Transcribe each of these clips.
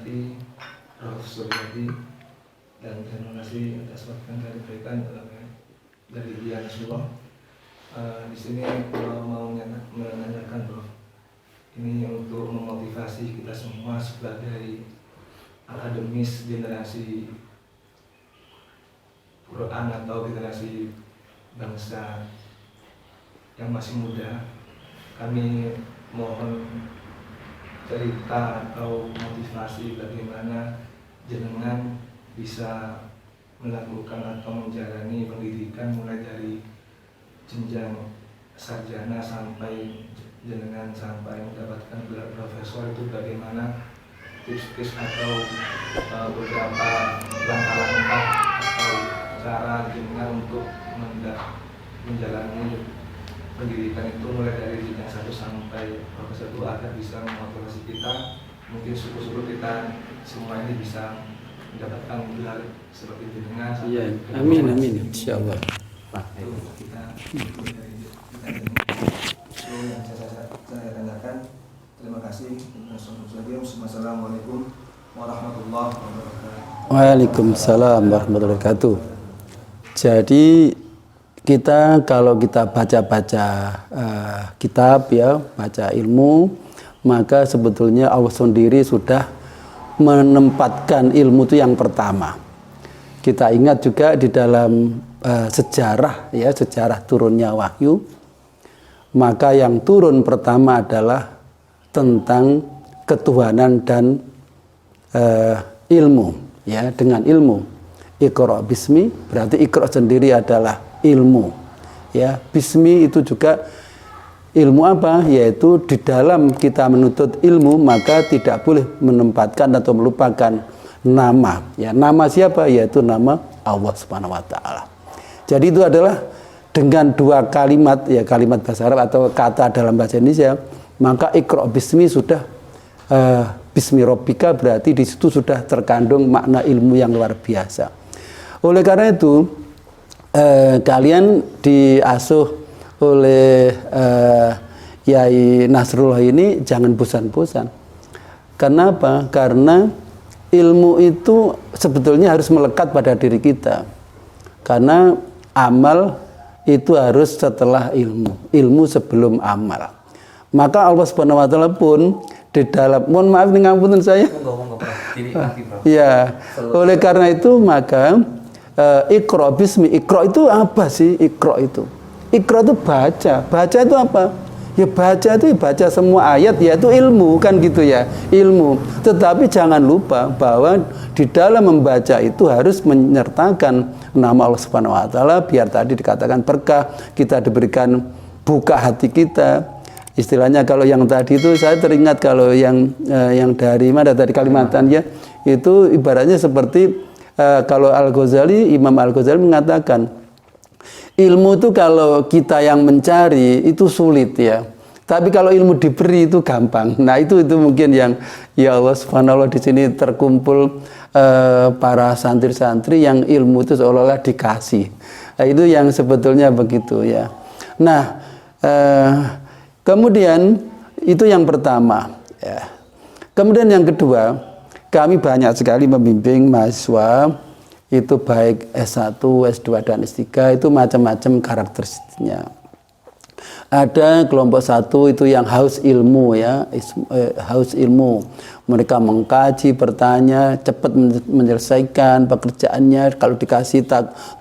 hormati Prof. Suryadi, dan terima kasih atas waktu yang kami berikan dari Dia Nasrullah. Di sini mau menanyakan Prof, ini untuk memotivasi kita semua sebagai akademis generasi Quran atau generasi bangsa yang masih muda. Kami mohon cerita atau motivasi bagaimana jenengan bisa melakukan atau menjalani pendidikan mulai dari jenjang sarjana sampai jenengan sampai mendapatkan gelar profesor, itu bagaimana tips-tips atau beberapa langkah-langkah atau cara jenengan untuk menjalani pendidikan itu mulai dari jenjang 1 sampai profesor itu agar bisa memotivasi kita, mungkin syukur-syukur kita semua ini bisa mendapatkan gelar seperti jenengan. Iya, amin, insyaallah. Yang saya tanyakan, terima kasih. Wassalamualaikum warahmatullahi wabarakatuh. Waalaikumsalam warahmatullahi wabarakatuh. Jadi kita kalau kita baca-baca kitab ya, baca ilmu, maka sebetulnya Allah sendiri sudah menempatkan ilmu itu yang pertama. Kita ingat juga di dalam sejarah ya, sejarah turunnya wahyu, maka yang turun pertama adalah tentang ketuhanan dan ilmu ya, dengan ilmu. Iqra bismi berarti Iqra sendiri adalah ilmu ya. Bismi itu juga ilmu apa? Yaitu di dalam kita menuntut ilmu maka tidak boleh menempatkan atau melupakan nama ya. Nama siapa? Yaitu nama Allah Subhanahu wa taala. Jadi itu adalah dengan 2 kalimat ya, kalimat bahasa Arab atau kata dalam bahasa Indonesia, maka Iqra bismi sudah bismi rabbika, berarti di situ sudah terkandung makna ilmu yang luar biasa. Oleh karena itu kalian diasuh oleh Yai Nasrullah ini jangan bosan-bosan. Kenapa? Karena ilmu itu sebetulnya harus melekat pada diri kita. Karena amal itu harus setelah ilmu, ilmu sebelum amal. Maka Allah Subhanahu wa taala pun di dalam, mohon maaf nih ngapunten saya. Ya, oleh karena itu maka Iqra bismi, Iqra itu apa sih? Iqra itu baca. Baca itu apa? Ya baca itu baca semua ayat, yaitu ilmu, kan gitu ya, ilmu. Tetapi jangan lupa bahwa di dalam membaca itu harus menyertakan nama Allah Subhanahu wa taala, biar tadi dikatakan berkah, kita diberikan buka hati kita. Istilahnya kalau yang tadi itu saya teringat kalau yang dari mana tadi Kalimantan ya, itu ibaratnya seperti kalau Al-Ghazali, Imam Al-Ghazali mengatakan ilmu itu kalau kita yang mencari itu sulit ya. Tapi kalau ilmu diberi itu gampang. Nah, itu mungkin yang ya Allah Subhanahu di sini terkumpul para santri-santri yang ilmu itu seolah-olah dikasih. Nah, itu yang sebetulnya begitu ya. Nah, kemudian itu yang pertama ya. Kemudian yang kedua, kami banyak sekali membimbing mahasiswa itu baik S1, S2 dan S3 itu macam-macam karakteristiknya. Ada kelompok 1 itu yang haus ilmu ya, haus ilmu. Mereka mengkaji, bertanya, cepat menyelesaikan pekerjaannya, kalau dikasih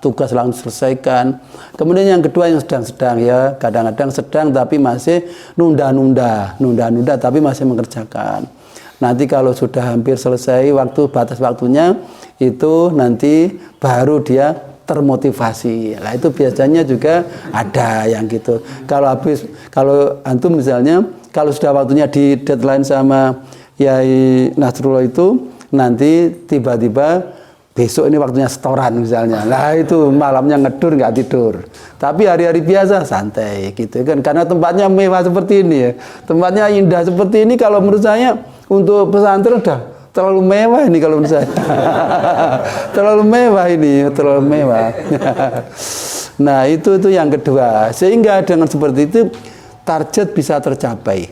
tugas langsung selesaikan. Kemudian yang kedua yang sedang-sedang ya, kadang-kadang sedang tapi masih nunda-nunda tapi masih mengerjakan. Nanti kalau sudah hampir selesai batas waktunya itu nanti baru dia termotivasi. Nah, itu biasanya juga ada yang gitu. Kalau antum misalnya kalau sudah waktunya di deadline sama Yai Nasrullah itu nanti tiba-tiba besok ini waktunya setoran misalnya. Nah, itu malamnya ngedur nggak tidur. Tapi hari-hari biasa santai gitu kan, karena tempatnya mewah seperti ini ya. Tempatnya indah seperti ini kalau menurut saya untuk pesantren udah terlalu mewah ini kalau menurut saya. Terlalu mewah. Nah, itu yang kedua. Sehingga dengan seperti itu target bisa tercapai.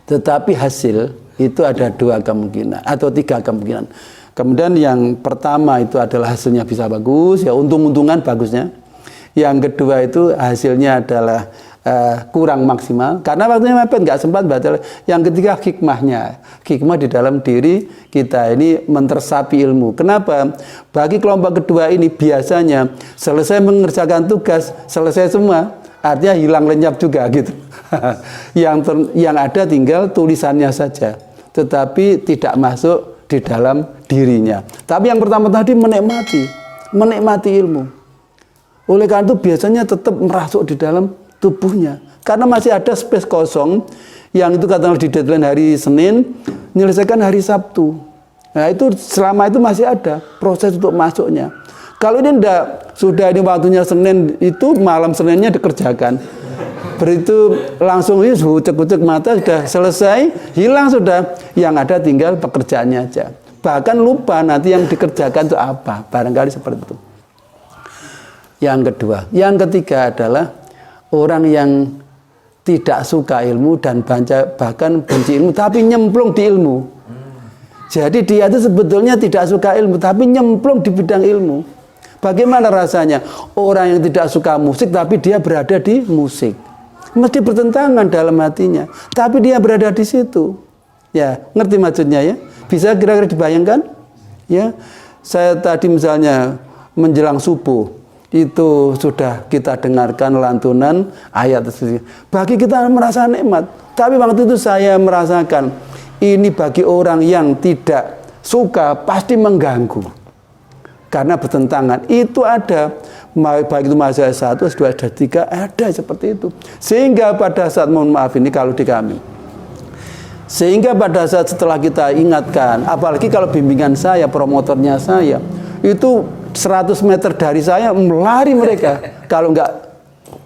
Tetapi hasil Itu ada 2 kemungkinan atau 3 kemungkinan. Kemudian yang pertama itu adalah hasilnya bisa bagus, ya untung-untungan bagusnya. Yang kedua itu hasilnya adalah kurang maksimal karena waktunya mepet, nggak sempat baca. Yang ketiga hikmahnya, hikmah di dalam diri kita ini mentersapi ilmu. Kenapa? Bagi kelompok kedua ini biasanya selesai mengerjakan tugas, selesai semua, artinya hilang lenyap juga gitu. yang ada tinggal tulisannya saja, tetapi tidak masuk di dalam dirinya. Tapi yang pertama tadi menikmati ilmu. Oleh karena itu biasanya tetap merasuk di dalam tubuhnya, karena masih ada space kosong yang itu katakanlah di deadline hari Senin, menyelesaikan hari Sabtu. Nah itu selama itu masih ada proses untuk masuknya. Kalau ini enggak, sudah ini waktunya Senin, itu malam Seninnya dikerjakan, begitu langsung ucek-ucek mata sudah selesai, hilang sudah, yang ada tinggal pekerjaannya aja, bahkan lupa nanti yang dikerjakan itu apa, barangkali seperti itu. Yang kedua, yang ketiga adalah orang yang tidak suka ilmu dan bahkan benci ilmu tapi nyemplung di ilmu. Jadi dia itu sebetulnya tidak suka ilmu tapi nyemplung di bidang ilmu. Bagaimana rasanya? Orang yang tidak suka musik tapi dia berada di musik. Mesti bertentangan dalam hatinya, tapi dia berada di situ. Ya, ngerti maksudnya ya? Bisa kira-kira dibayangkan? Ya. Saya tadi misalnya menjelang subuh itu sudah kita dengarkan lantunan ayat tersebut. Bagi kita merasa nikmat. Tapi waktu itu saya merasakan ini bagi orang yang tidak suka pasti mengganggu. Karena bertentangan. Itu ada, baik itu mazhab 1, 2, 3, ada seperti itu. Sehingga pada saat, mohon maaf ini kalau di kami, sehingga pada saat setelah kita ingatkan, apalagi kalau bimbingan saya, promotornya saya, itu 100 meter dari saya melari mereka. Kalau enggak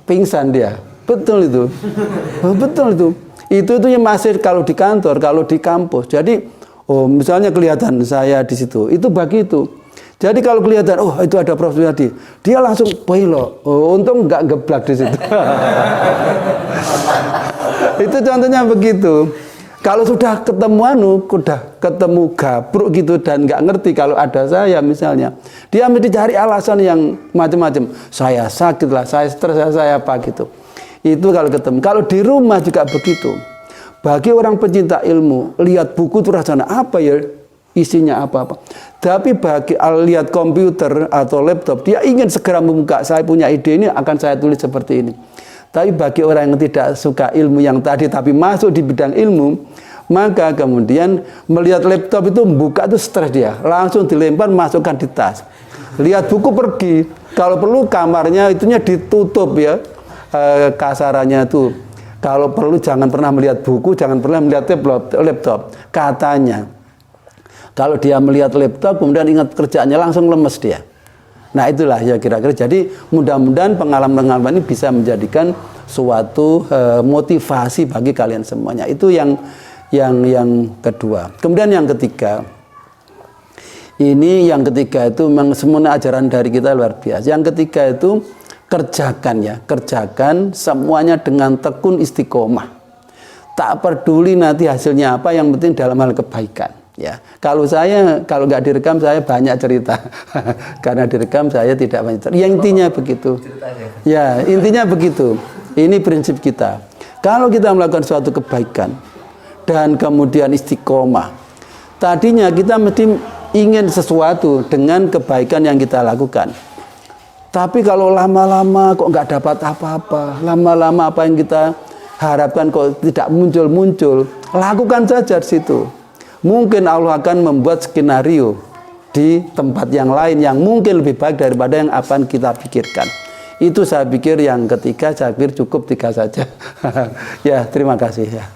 pingsan dia. Betul itu. Betul itu. Itu yang masih kalau di kantor, kalau di kampus. Jadi, misalnya kelihatan saya di situ, itu bagi itu. Jadi kalau kelihatan, itu ada Prof. Yadi, dia langsung poilo. Untung enggak geblak di situ. Itu contohnya begitu. Kalau sudah ketemu gabruk gitu dan nggak ngerti kalau ada saya misalnya, dia mesti cari alasan yang macam-macam. Saya sakit lah, saya stres, saya apa gitu. Itu kalau ketemu. Kalau di rumah juga begitu. Bagi orang pencinta ilmu, lihat buku itu rasanya apa ya, isinya apa-apa. Tapi bagi lihat komputer atau laptop, dia ingin segera membuka. Saya punya ide ini, akan saya tulis seperti ini. Tapi bagi orang yang tidak suka ilmu yang tadi tapi masuk di bidang ilmu, maka kemudian melihat laptop itu buka itu stres dia, langsung dilempar masukkan di tas. Lihat buku pergi, kalau perlu kamarnya itunya ditutup ya, kasarannya itu. Kalau perlu jangan pernah melihat buku, jangan pernah melihat laptop. Katanya kalau dia melihat laptop kemudian ingat kerjaannya langsung lemes dia. Nah itulah ya kira-kira. Jadi mudah-mudahan pengalaman-pengalaman ini bisa menjadikan suatu motivasi bagi kalian semuanya. Itu yang kedua. Kemudian yang ketiga, ini yang ketiga itu memang semuanya ajaran dari kita luar biasa. Yang ketiga itu kerjakan semuanya dengan tekun istiqomah. Tak peduli nanti hasilnya apa, yang penting dalam hal kebaikan. Ya, kalau nggak direkam saya banyak cerita, karena direkam saya tidak banyak cerita. Yang intinya begitu. Ya, intinya begitu. Ini prinsip kita. Kalau kita melakukan suatu kebaikan dan kemudian istiqomah, tadinya kita mesti ingin sesuatu dengan kebaikan yang kita lakukan. Tapi kalau lama-lama kok nggak dapat apa-apa, lama-lama apa yang kita harapkan kok tidak muncul-muncul, lakukan saja di situ. Mungkin Allah akan membuat skenario di tempat yang lain yang mungkin lebih baik daripada yang akan kita pikirkan. Itu saya pikir yang ketiga, saya pikir cukup 3 saja. Ya, terima kasih ya.